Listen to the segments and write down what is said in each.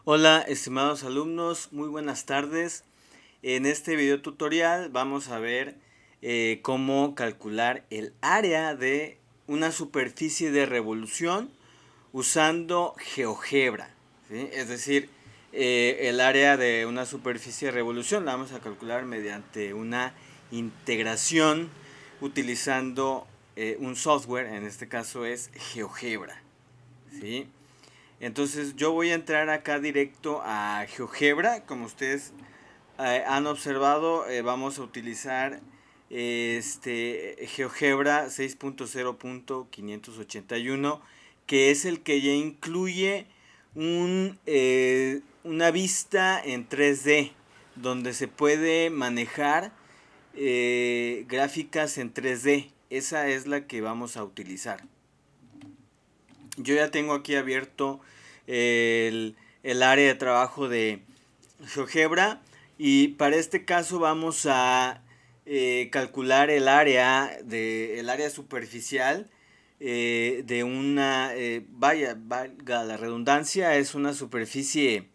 Hola, estimados alumnos, muy buenas tardes. En este video tutorial vamos a ver cómo calcular el área de una superficie de revolución usando GeoGebra, ¿sí? Es decir, el área de una superficie de revolución la vamos a calcular mediante una integración utilizando un software, en este caso es GeoGebra, ¿sí? Entonces yo voy a entrar acá directo a GeoGebra. Como ustedes han observado, vamos a utilizar GeoGebra 6.0.581, que es el que ya incluye una vista en 3D, donde se puede manejar gráficas en 3D. Esa es la que vamos a utilizar. Yo ya tengo aquí abierto el área de trabajo de GeoGebra y para este caso vamos a calcular el área superficial de una, valga la redundancia, es una superficie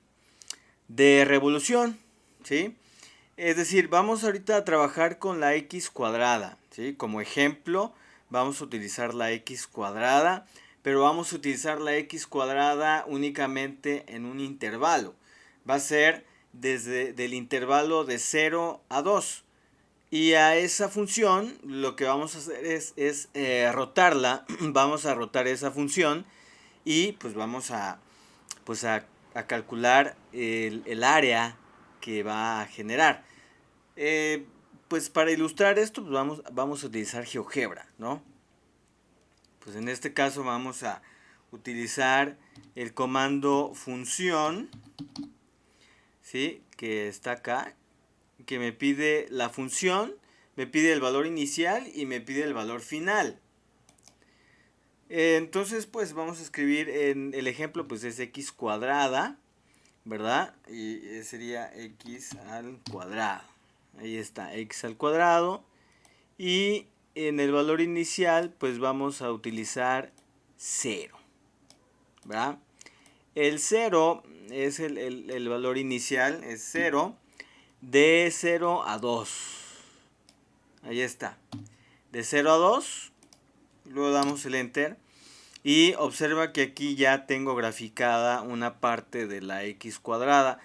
de revolución, ¿sí? Es decir, vamos ahorita a trabajar con la x cuadrada, ¿sí? Como ejemplo, vamos a utilizar la x cuadrada, pero vamos a utilizar la x cuadrada únicamente en un intervalo. Va a ser desde el intervalo de 0 a 2. Y a esa función lo que vamos a hacer es rotarla. Vamos a rotar esa función y pues vamos a calcular el área que va a generar. Eh, pues para ilustrar esto, pues vamos a utilizar GeoGebra, ¿no? Pues en este caso vamos a utilizar el comando función, ¿sí? Que está acá, que me pide la función, me pide el valor inicial y me pide el valor final. Entonces, pues vamos a escribir en el ejemplo, pues es x cuadrada, ¿verdad? Y sería x al cuadrado. Ahí está, x al cuadrado. Y en el valor inicial, pues vamos a utilizar 0, ¿verdad? El 0 es el valor inicial, es 0, de 0 a 2. Ahí está. De 0 a 2, luego damos el enter. Y observa que aquí ya tengo graficada una parte de la x cuadrada.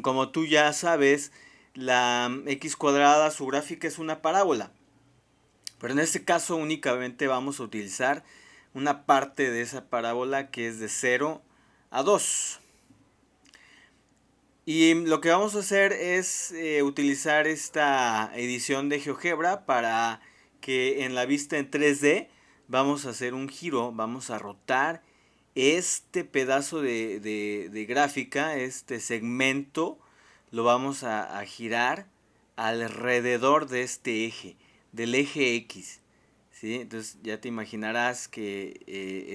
Como tú ya sabes, la x cuadrada, su gráfica es una parábola. Pero en este caso únicamente vamos a utilizar una parte de esa parábola que es de 0 a 2. Y lo que vamos a hacer es utilizar esta edición de GeoGebra para que en la vista en 3D vamos a hacer un giro, vamos a rotar este pedazo de gráfica, este segmento, lo vamos a girar alrededor de este eje, del eje X. ¿Sí? Entonces ya te imaginarás que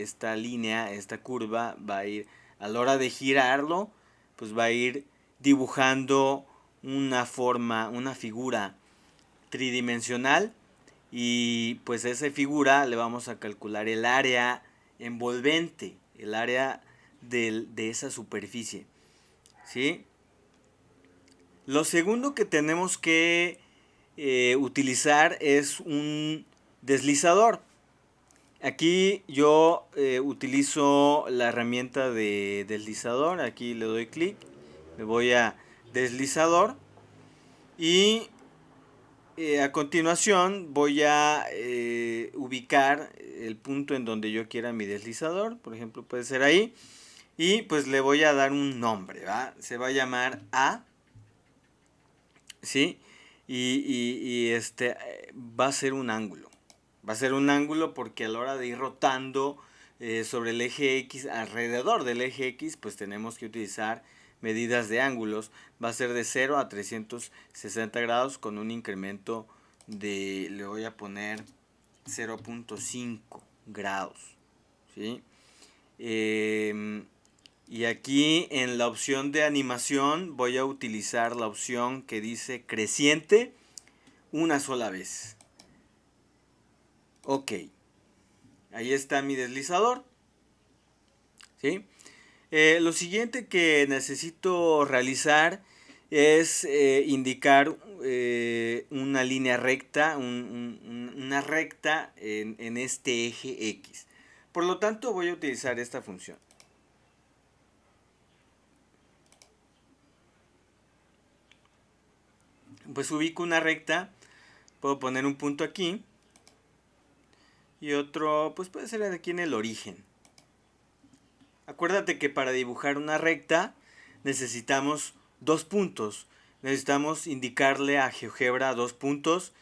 esta línea, esta curva va a ir, a la hora de girarlo, pues va a ir dibujando una forma, una figura tridimensional, y pues a esa figura le vamos a calcular el área envolvente, el área de esa superficie, ¿sí? Lo segundo que tenemos que utilizar es un deslizador. Aquí yo utilizo la herramienta de deslizador. Aquí le doy clic, me voy a deslizador y a continuación voy a ubicar el punto en donde yo quiera mi deslizador. Por ejemplo, puede ser ahí. Y pues le voy a dar un nombre, ¿va? Se va a llamar A, ¿sí? Va a ser un ángulo. Va a ser un ángulo porque a la hora de ir rotando sobre el eje X, alrededor del eje X, pues tenemos que utilizar medidas de ángulos. Va a ser de 0 a 360 grados con un incremento de, le voy a poner 0.5 grados, ¿sí? Y aquí en la opción de animación voy a utilizar la opción que dice creciente una sola vez. Ok, ahí está mi deslizador, ¿sí? Lo siguiente que necesito realizar es indicar una línea recta, una recta en este eje X. Por lo tanto, voy a utilizar esta función. Pues ubico una recta, puedo poner un punto aquí y otro, pues puede ser aquí en el origen. Acuérdate que para dibujar una recta necesitamos dos puntos. Necesitamos indicarle a GeoGebra dos puntos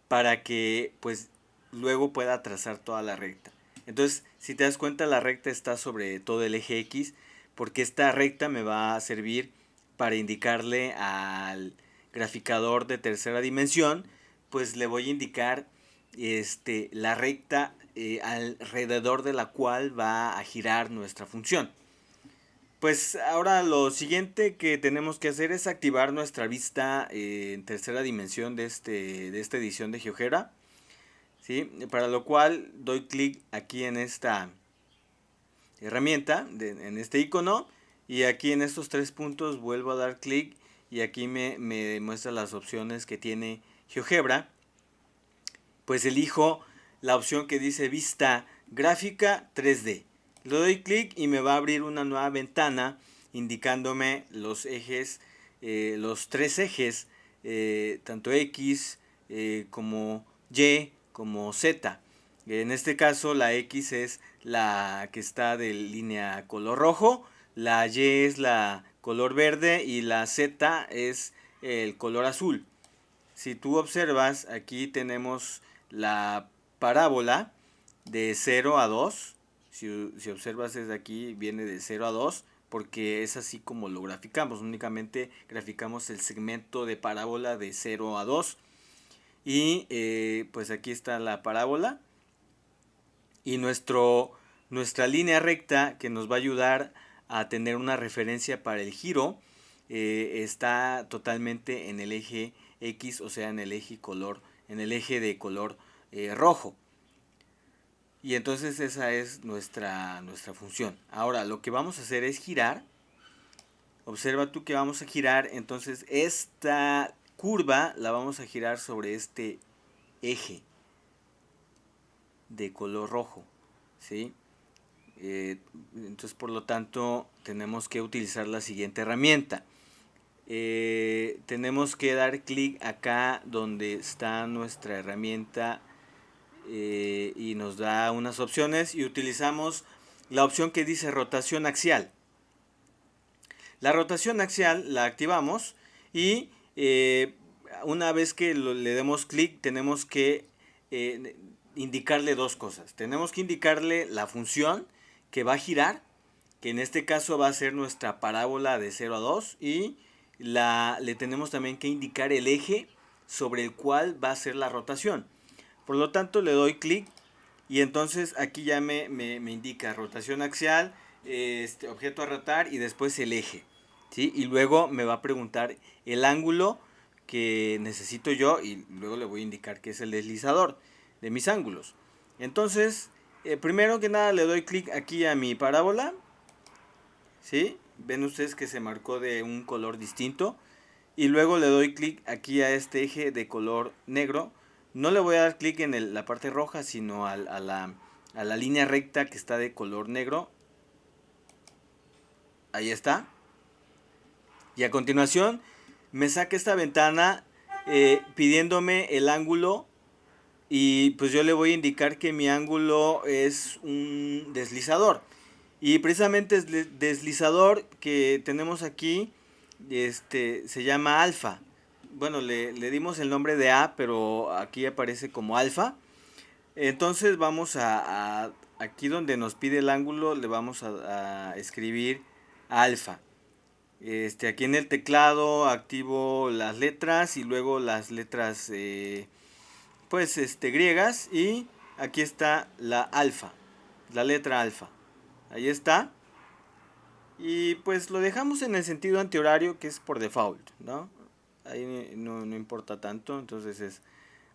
para que pues luego pueda trazar toda la recta. Entonces, si te das cuenta, la recta está sobre todo el eje X, porque esta recta me va a servir para indicarle al graficador de tercera dimensión, pues le voy a indicar la recta alrededor de la cual va a girar nuestra función. Pues ahora lo siguiente que tenemos que hacer es activar nuestra vista en tercera dimensión de esta edición de GeoGebra, ¿sí? Para lo cual doy clic aquí en esta herramienta, en este icono, y aquí en estos tres puntos vuelvo a dar clic y aquí me muestra las opciones que tiene GeoGebra. Pues elijo la opción que dice vista gráfica 3D. Le doy clic y me va a abrir una nueva ventana indicándome los ejes, los tres ejes, tanto X como Y como Z. En este caso la X es la que está de línea color rojo, la Y es la color verde y la Z es el color azul. Si tú observas, aquí tenemos la parábola de 0 a 2. Si observas desde aquí, viene de 0 a 2, porque es así como lo graficamos. Únicamente graficamos el segmento de parábola de 0 a 2. Y pues aquí está la parábola. Y nuestra línea recta que nos va a ayudar a tener una referencia para el giro está totalmente en el eje X, o sea, en el eje de color rojo. Y entonces esa es nuestra función. Ahora lo que vamos a hacer es girar. Observa tú que vamos a girar, entonces esta curva la vamos a girar sobre este eje de color rojo, ¿sí? Entonces por lo tanto tenemos que utilizar la siguiente herramienta. Tenemos que dar clic acá donde está nuestra herramienta y nos da unas opciones y utilizamos la opción que dice rotación axial. La rotación axial la activamos y una vez que le demos clic tenemos que indicarle dos cosas. Tenemos que indicarle la función que va a girar, que en este caso va a ser nuestra parábola de 0 a 2, y le tenemos también que indicar el eje sobre el cual va a ser la rotación. Por lo tanto le doy clic y entonces aquí ya me indica rotación axial, objeto a rotar y después el eje, ¿sí? Y luego me va a preguntar el ángulo que necesito yo y luego le voy a indicar que es el deslizador de mis ángulos. Entonces, primero que nada le doy clic aquí a mi parábola, ¿sí? Ven ustedes que se marcó de un color distinto. Y luego le doy clic aquí a este eje de color negro. No le voy a dar clic en la parte roja, sino a la línea recta que está de color negro. Ahí está. Y a continuación me saca esta ventana pidiéndome el ángulo. Y pues yo le voy a indicar que mi ángulo es un deslizador. Y precisamente el deslizador que tenemos aquí se llama alfa. Bueno, le dimos el nombre de A, pero aquí aparece como alfa. Entonces vamos aquí donde nos pide el ángulo, le vamos a escribir alfa. Aquí en el teclado activo las letras y luego las letras griegas, y aquí está la alfa, la letra alfa. Ahí está. Y pues lo dejamos en el sentido antihorario, que es por default, ¿no? Ahí no importa tanto, entonces es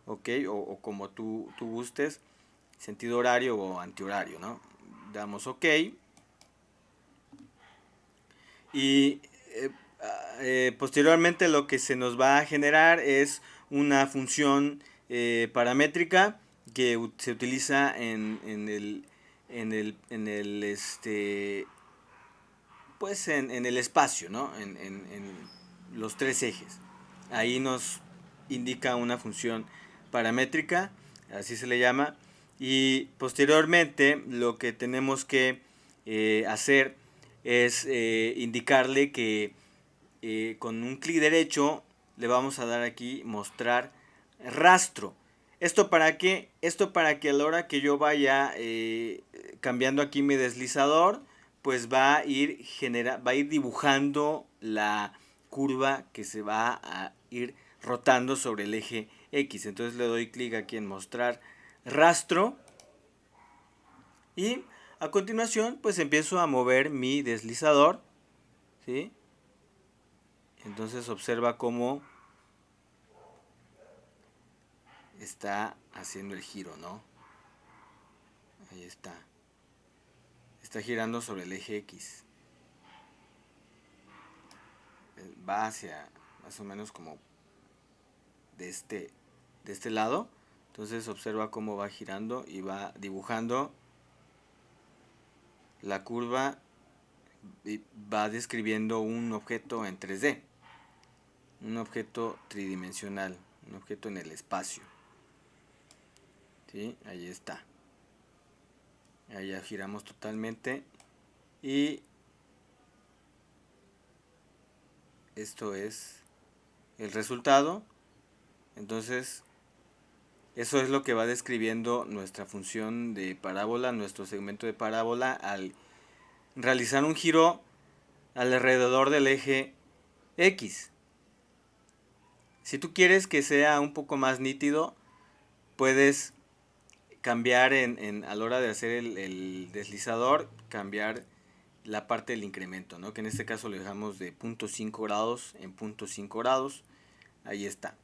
ok, o como tú gustes, sentido horario o antihorario, ¿no? Damos ok. Y posteriormente lo que se nos va a generar es una función paramétrica que se utiliza en el espacio, ¿no? En los tres ejes. Ahí nos indica una función paramétrica, así se le llama, y posteriormente lo que tenemos que hacer es indicarle que con un clic derecho le vamos a dar aquí mostrar rastro. ¿Esto para qué? Esto para que a la hora que yo vaya cambiando aquí mi deslizador, pues va a ir dibujando la curva que se va a ir rotando sobre el eje X. Entonces le doy clic aquí en mostrar rastro y a continuación pues empiezo a mover mi deslizador, ¿sí? Entonces observa cómo está haciendo el giro, ¿no? Ahí está. Está girando sobre el eje X. Va hacia más o menos como de este lado. Entonces observa cómo va girando y va dibujando la curva y va describiendo un objeto en 3D. Un objeto tridimensional, un objeto en el espacio. ¿Sí? Ahí está. Ahí ya giramos totalmente y esto es el resultado. Entonces eso es lo que va describiendo nuestra función de parábola, nuestro segmento de parábola al realizar un giro alrededor del eje X. Si tú quieres que sea un poco más nítido, puedes cambiar a la hora de hacer el deslizador, cambiar la parte del incremento, ¿no? Que en este caso lo dejamos de 0.5 grados en 0.5 grados. Ahí está.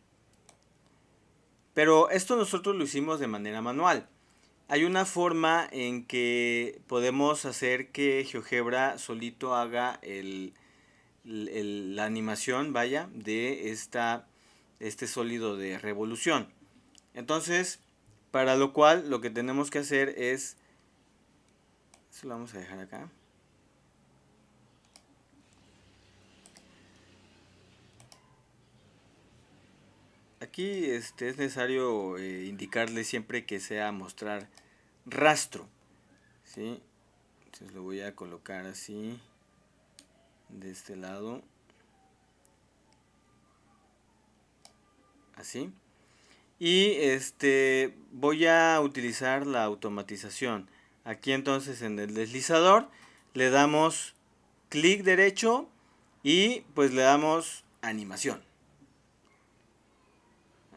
Pero esto nosotros lo hicimos de manera manual. Hay una forma en que podemos hacer que GeoGebra solito haga la animación, vaya, de este sólido de revolución. Entonces, para lo cual lo que tenemos que hacer es, eso lo vamos a dejar acá. Aquí es necesario indicarle siempre que sea mostrar rastro, ¿sí? Entonces lo voy a colocar así, de este lado, así. Y voy a utilizar la automatización. Aquí entonces en el deslizador le damos clic derecho y pues le damos animación.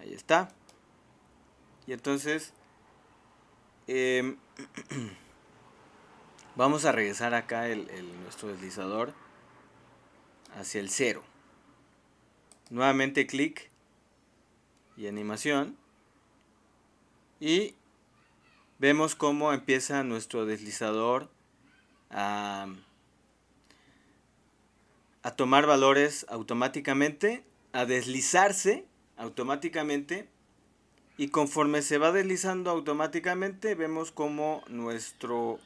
Ahí está. Y entonces vamos a regresar acá nuestro deslizador hacia el 0. Nuevamente clic y animación. Y vemos cómo empieza nuestro deslizador a tomar valores automáticamente, a deslizarse automáticamente. Y conforme se va deslizando automáticamente, vemos cómo nuestro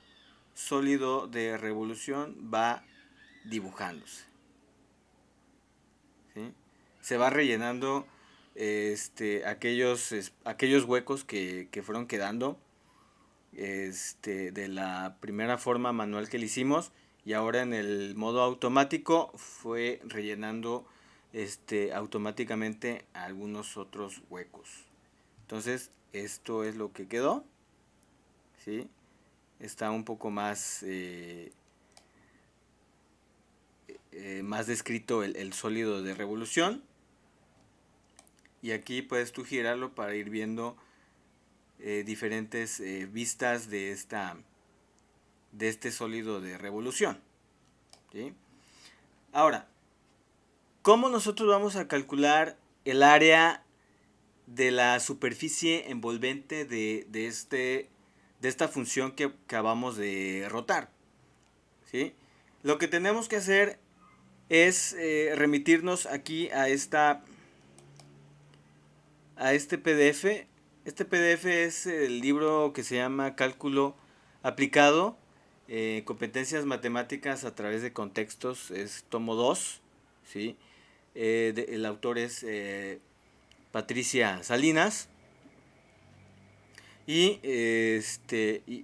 sólido de revolución va dibujándose. ¿Sí? Se va rellenando aquellos huecos que fueron quedando de la primera forma manual que le hicimos, y ahora en el modo automático fue rellenando automáticamente algunos otros huecos. Entonces esto es lo que quedó, ¿sí? Está un poco más más descrito el sólido de revolución, y aquí puedes tú girarlo para ir viendo diferentes vistas de este sólido de revolución, ¿sí? Ahora, ¿cómo nosotros vamos a calcular el área de la superficie envolvente de esta función que acabamos de rotar? ¿Sí? Lo que tenemos que hacer es remitirnos aquí a este PDF. Este PDF es el libro que se llama Cálculo Aplicado, Competencias Matemáticas a través de contextos, es tomo 2, ¿sí? El autor es Patricia Salinas. Y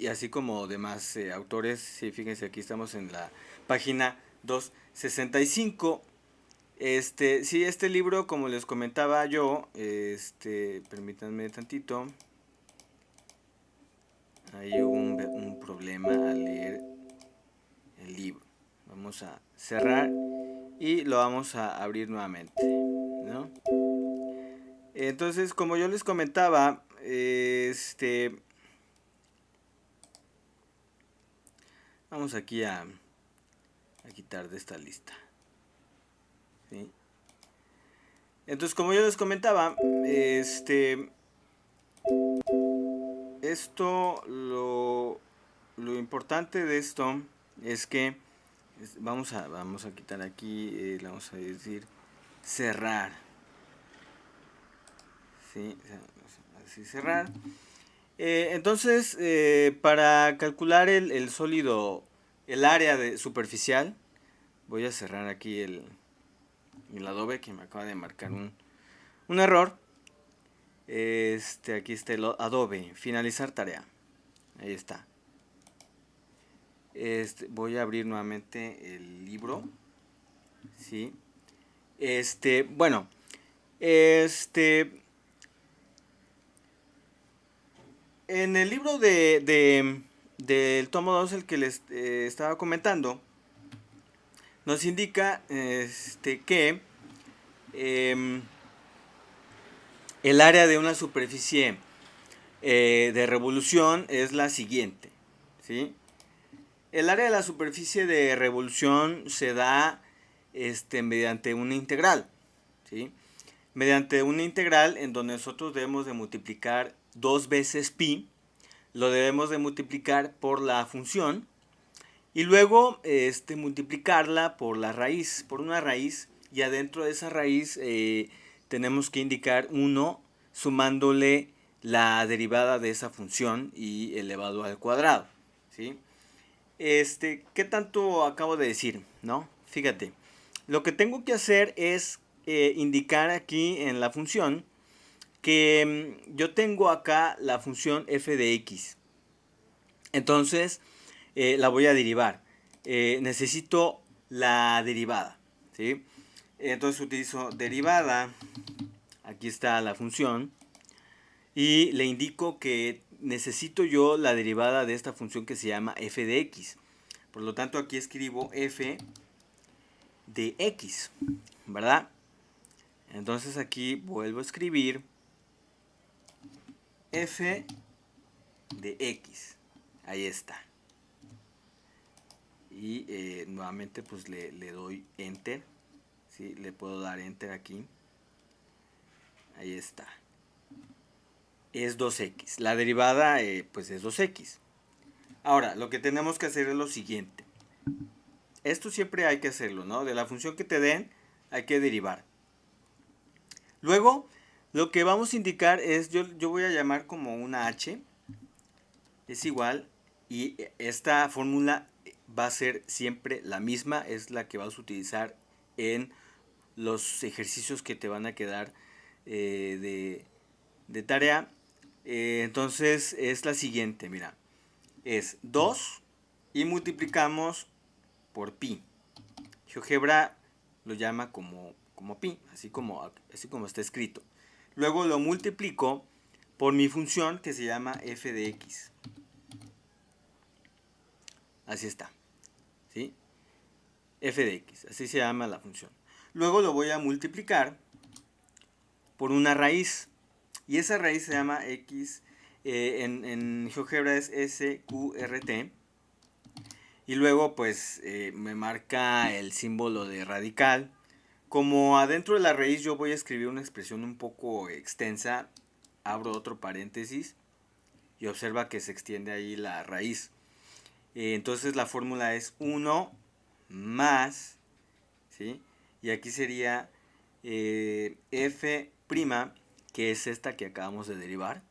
así como demás autores, sí, fíjense, aquí estamos en la página 265. Sí, este libro, como les comentaba yo, permítanme tantito. Ahí hubo un problema al leer el libro. Vamos a cerrar y lo vamos a abrir nuevamente, ¿no? Entonces, como yo les comentaba, vamos aquí a quitar de esta lista, ¿sí? Entonces, como yo les comentaba, esto, lo importante de esto es que vamos a quitar aquí, le vamos a decir cerrar, ¿sí? Así cerrar. Entonces, para calcular el sólido, el área superficial, voy a cerrar aquí el Adobe que me acaba de marcar un error. Aquí está el Adobe, finalizar tarea. Ahí está. Voy a abrir nuevamente el libro. ¿Sí? Bueno. En el libro del tomo 2, el que les estaba comentando, nos indica que em, el área de una superficie de revolución es la siguiente, ¿sí? El área de la superficie de revolución se da mediante una integral, ¿sí? Mediante una integral en donde nosotros debemos de multiplicar 2 veces pi, lo debemos de multiplicar por la función y luego multiplicarla por la raíz, por una raíz, y adentro de esa raíz tenemos que indicar 1 sumándole la derivada de esa función y elevado al cuadrado, ¿sí? ¿Qué tanto acabo de decir? ¿No? Fíjate, lo que tengo que hacer es indicar aquí en la función que yo tengo acá la función f de x. Entonces, la voy a derivar. Necesito la derivada, ¿sí? Entonces utilizo derivada, aquí está la función, y le indico que necesito yo la derivada de esta función que se llama f de x. Por lo tanto, aquí escribo f de x, ¿verdad? Entonces aquí vuelvo a escribir f de x. Ahí está. Y nuevamente pues le doy enter, ¿sí? Le puedo dar enter aquí. Ahí está. Es 2x. La derivada pues es 2x. Ahora, lo que tenemos que hacer es lo siguiente. Esto siempre hay que hacerlo, ¿no? De la función que te den hay que derivar. Luego, lo que vamos a indicar es, yo voy a llamar como una h, es igual, y esta fórmula va a ser siempre la misma, es la que vas a utilizar en los ejercicios que te van a quedar de tarea. Entonces es la siguiente, mira, es 2 y multiplicamos por pi. GeoGebra lo llama como pi, así como está escrito. Luego lo multiplico por mi función que se llama f de x. Así está, ¿sí? F de x, así se llama la función. Luego lo voy a multiplicar por una raíz. Y esa raíz se llama x, en GeoGebra es sqrt. Y luego pues me marca el símbolo de radical. Como adentro de la raíz yo voy a escribir una expresión un poco extensa, abro otro paréntesis y observa que se extiende ahí la raíz. Entonces la fórmula es 1 más, ¿sí? Y aquí sería f', que es esta que acabamos de derivar.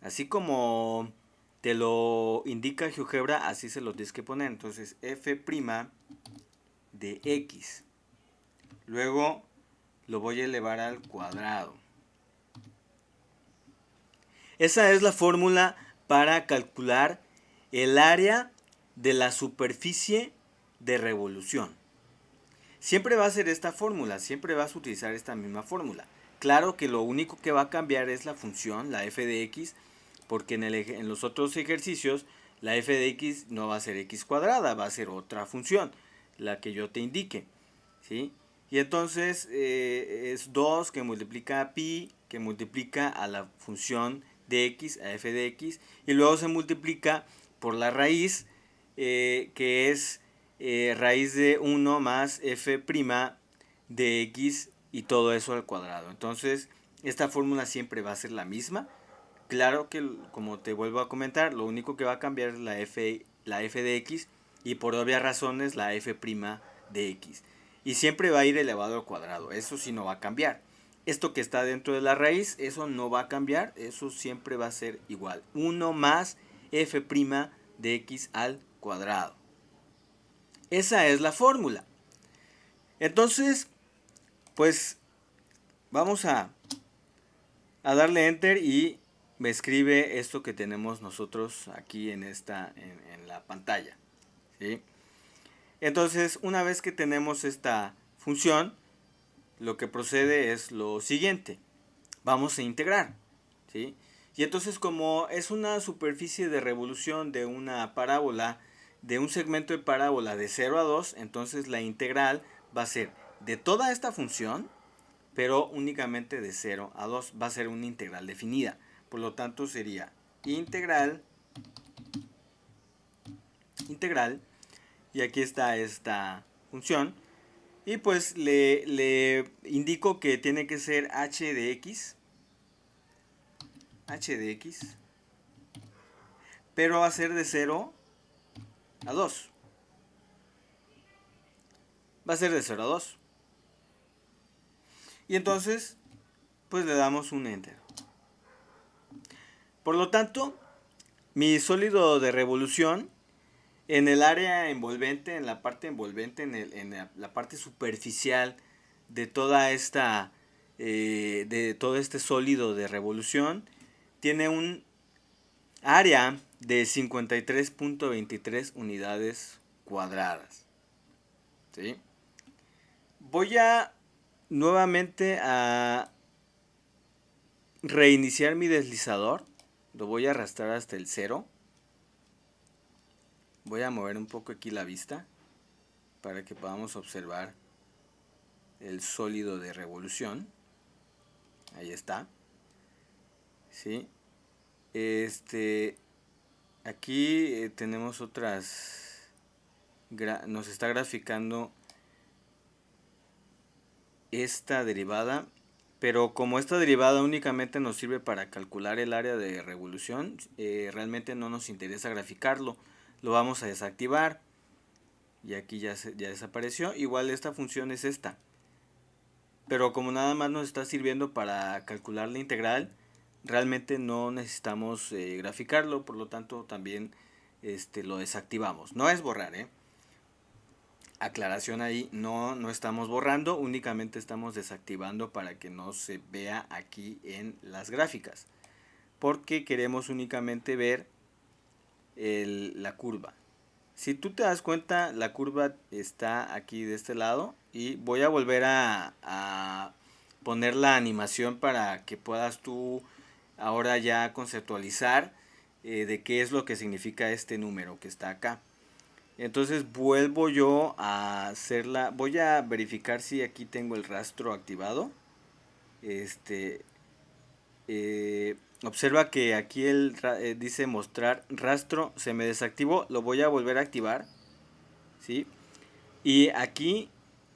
Así como te lo indica GeoGebra, así se lo tienes que poner. Entonces, f' de x. Luego lo voy a elevar al cuadrado. Esa es la fórmula para calcular el área de la superficie de revolución. Siempre va a ser esta fórmula, siempre vas a utilizar esta misma fórmula. Claro que lo único que va a cambiar es la función, la f de x, porque en los otros ejercicios la f de x no va a ser x cuadrada, va a ser otra función, la que yo te indique, ¿sí? Y entonces es 2 que multiplica a pi, que multiplica a la función de x, a f de x, y luego se multiplica por la raíz, que es raíz de 1 más f' de x y todo eso al cuadrado. Entonces, esta fórmula siempre va a ser la misma. Claro que, como te vuelvo a comentar, lo único que va a cambiar es la f de x y por obvias razones la f' de x. Y siempre va a ir elevado al cuadrado, eso sí no va a cambiar. Esto que está dentro de la raíz, eso no va a cambiar, eso siempre va a ser igual. 1 más f' de x al cuadrado. Esa es la fórmula. Entonces, pues vamos a darle enter y me escribe esto que tenemos nosotros aquí en la pantalla, ¿sí? Entonces, una vez que tenemos esta función, lo que procede es lo siguiente. Vamos a integrar, ¿sí? Y entonces, como es una superficie de revolución de una parábola, de un segmento de parábola de 0 a 2, entonces la integral va a ser de toda esta función, pero únicamente de 0 a 2. Va a ser una integral definida. Por lo tanto, sería integral, y aquí está esta función. Y pues le indico que tiene que ser h de x, pero va a ser de 0 a 2. Va a ser de 0 a 2. Y entonces, pues le damos un enter. Por lo tanto, mi sólido de revolución en el área envolvente, en la parte envolvente, en la parte superficial de toda esta, de todo este sólido de revolución, tiene un área de 53.23 unidades cuadradas. ¿Sí? Voy a nuevamente a reiniciar mi deslizador. Lo voy a arrastrar hasta el 0. Voy a mover un poco aquí la vista para que podamos observar el sólido de revolución. Ahí está. ¿Sí? Aquí tenemos otras. Nos está graficando esta derivada. Pero como esta derivada únicamente nos sirve para calcular el área de revolución, realmente no nos interesa graficarlo. Lo vamos a desactivar. Y aquí ya desapareció. Igual esta función es esta. Pero como nada más nos está sirviendo para calcular la integral, realmente no necesitamos graficarlo, por lo tanto también lo desactivamos. No es borrar, aclaración ahí, no estamos borrando, únicamente estamos desactivando para que no se vea aquí en las gráficas, porque queremos únicamente ver la curva. Si tú te das cuenta, la curva está aquí de este lado y voy a volver a poner la animación para que puedas tú ahora ya conceptualizar de qué es lo que significa este número que está acá. Entonces vuelvo yo a hacerla, voy a verificar si aquí tengo el rastro activado. Observa que aquí dice mostrar rastro, se me desactivó, lo voy a volver a activar, ¿sí? Y aquí,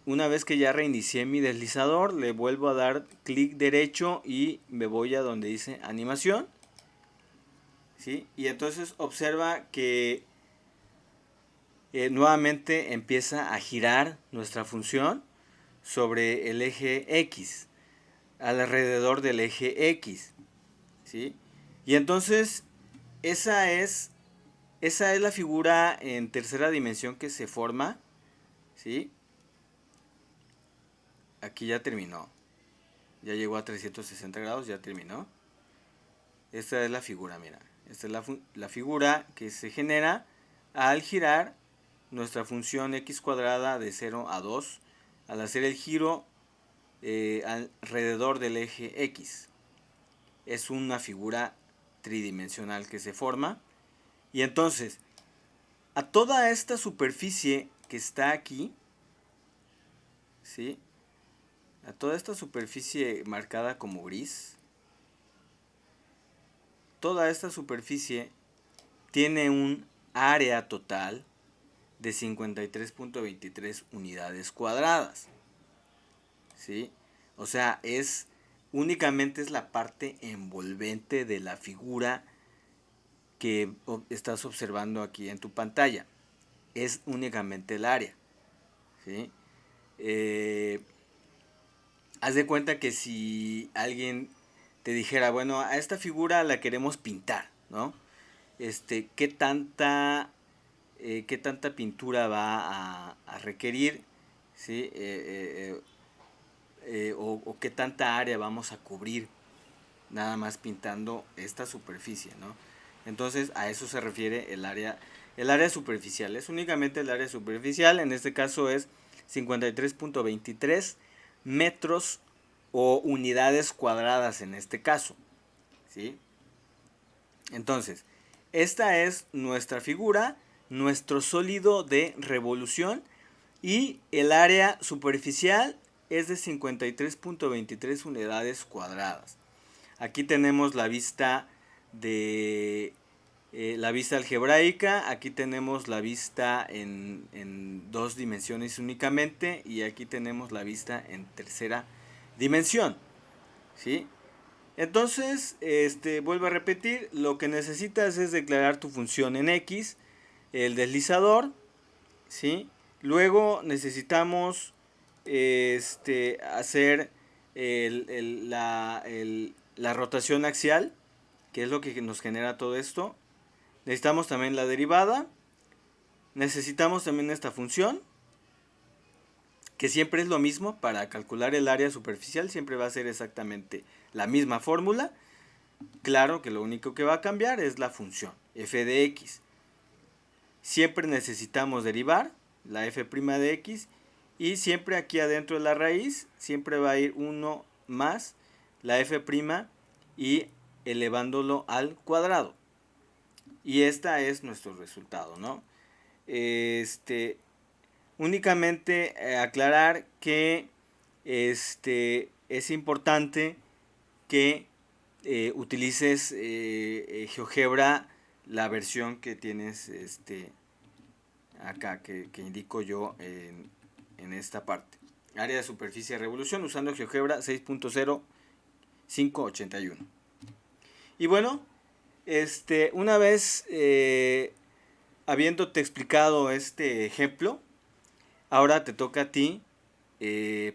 una vez que ya reinicié mi deslizador, le vuelvo a dar clic derecho y me voy a donde dice animación, ¿sí? Y entonces observa que nuevamente empieza a girar nuestra función. sobre el eje X, alrededor del eje X, ¿sí? Y entonces esa es la figura en tercera dimensión que se forma, ¿sí? Aquí ya terminó, ya llegó a 360 grados, ya terminó. Esta es la figura, mira, esta es la figura que se genera al girar nuestra función x cuadrada de 0 a 2, al hacer el giro alrededor del eje X. Es una figura tridimensional que se forma. Y entonces, a toda esta superficie que está aquí, ¿sí? A toda esta superficie marcada como gris, toda esta superficie tiene un área total de 53.23 unidades cuadradas, ¿sí? O sea, únicamente es la parte envolvente de la figura que estás observando aquí en tu pantalla. Es únicamente el área, ¿sí? Haz de cuenta que si alguien te dijera, bueno, a esta figura la queremos pintar, ¿no? ¿Qué tanta pintura va a requerir? ¿Sí? O qué tanta área vamos a cubrir nada más pintando esta superficie, ¿no? Entonces a eso se refiere el área superficial. Es únicamente el área superficial, en este caso es 53.23 metros o unidades cuadradas en este caso, ¿sí? Entonces, esta es nuestra figura, nuestro sólido de revolución, y el área superficial es de 53.23 unidades cuadradas. Aquí tenemos la vista de la vista algebraica, aquí tenemos la vista en dos dimensiones únicamente, y aquí tenemos la vista en tercera dimensión, ¿sí? Entonces, vuelvo a repetir, lo que necesitas es declarar tu función en X, el deslizador, ¿sí? Luego necesitamos hacer la rotación axial, que es lo que nos genera todo esto. Necesitamos también la derivada. Necesitamos también esta función, que siempre es lo mismo. Para calcular el área superficial siempre va a ser exactamente la misma fórmula. Claro que lo único que va a cambiar es la función f de x. Siempre necesitamos derivar la f' de x, y siempre aquí adentro de la raíz siempre va a ir 1 más la f' y elevándolo al cuadrado. Y esta es nuestro resultado, ¿no? Únicamente aclarar que es importante que utilices GeoGebra, la versión que tienes acá, que indico yo en esta parte. Área de superficie de revolución usando GeoGebra 6.0581. Y bueno, una vez habiéndote explicado este ejemplo, ahora te toca a ti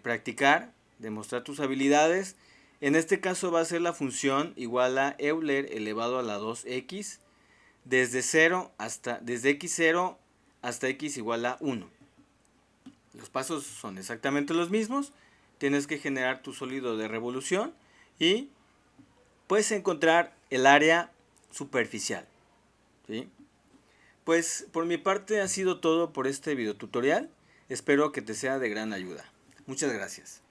practicar, demostrar tus habilidades. En este caso va a ser la función igual a Euler elevado a la 2x desde x0 hasta x igual a 1. Los pasos son exactamente los mismos. Tienes que generar tu sólido de revolución y puedes encontrar el área superficial, ¿sí? Pues por mi parte ha sido todo por este video tutorial. Espero que te sea de gran ayuda. Muchas gracias.